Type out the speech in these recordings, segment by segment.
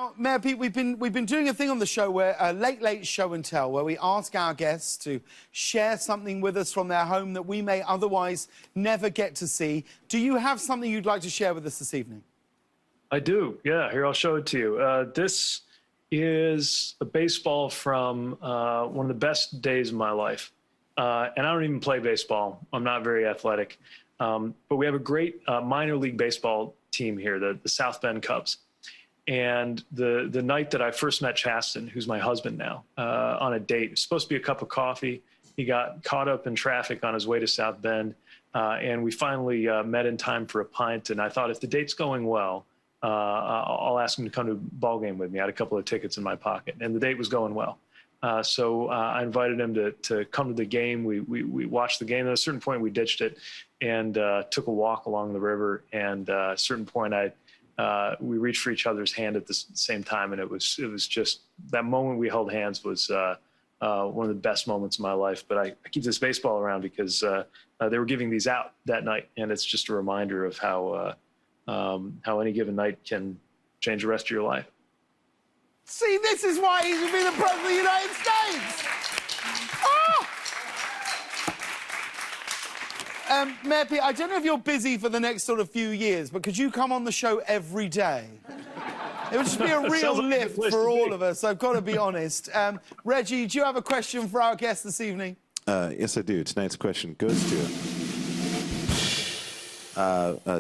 Now, Mayor Pete, we've been doing a thing on the show where a late show and tell, where we ask our guests to share something with us from their home that we may otherwise never get to see. Do you have something you'd like to share with us this evening? I do. Yeah, here, I'll show it to you. This is a baseball from one of the best days of my life. And I don't even play baseball. I'm not very athletic. But we have a great minor league baseball team here, the South Bend Cubs. And the night that I first met Chasten, who's my husband now, on a date, it was supposed to be a cup of coffee. He got caught up in traffic on his way to South Bend. And we finally met in time for a pint. And I thought, if the date's going well, I'll ask him to come to a ball game with me. I had a couple of tickets in my pocket, and the date was going well. So I invited him to come to the game. We watched the game. At a certain point, we ditched it and took a walk along the river. And at a certain point, we reached for each other's hand at the same time, and it was just that moment we held hands was one of the best moments of my life. But I keep this baseball around because they were giving these out that night, and it's just a reminder of how any given night can change the rest of your life. See, this is why he should be the President of the United States! Oh! Mayor Pete, I don't know if you're busy for the next sort of few years, but could you come on the show every day? It would just be a real lift for all of us, I've got to be honest. Reggie, do you have a question for our guest this evening? Yes, I do. Tonight's question goes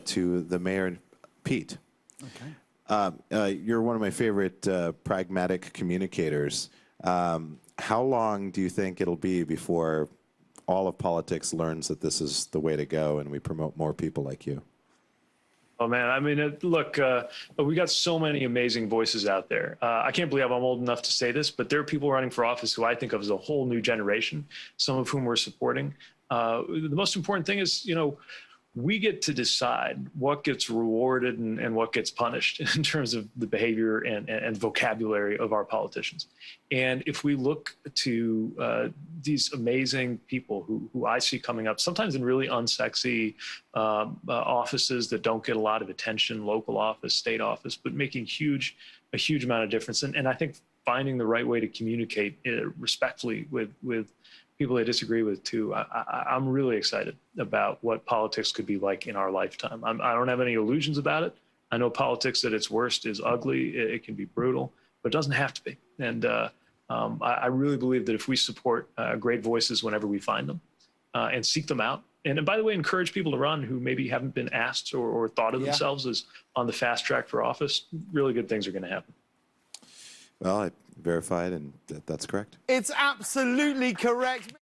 to the Mayor Pete. Okay. You're one of my favorite pragmatic communicators. How long do you think it'll be before all of politics learns that this is the way to go and we promote more people like you? Oh, man, I mean, look, we got so many amazing voices out there. I can't believe I'm old enough to say this, but there are people running for office who I think of as a whole new generation, some of whom we're supporting. The most important thing is, we get to decide what gets rewarded and what gets punished in terms of the behavior and vocabulary of our politicians. And if we look to these amazing people who I see coming up, sometimes in really unsexy offices that don't get a lot of attention, local office, state office, but making a huge amount of difference. And I think finding the right way to communicate respectfully with people I disagree with, too. I'm really excited about what politics could be like in our lifetime. I don't have any illusions about it. I know politics at its worst is ugly. It can be brutal, but it doesn't have to be. And I really believe that if we support great voices whenever we find them and seek them out, and by the way, encourage people to run who maybe haven't been asked or thought of themselves as on the fast track for office, really good things are going to happen. Well, I verified, and that's correct. It's absolutely correct.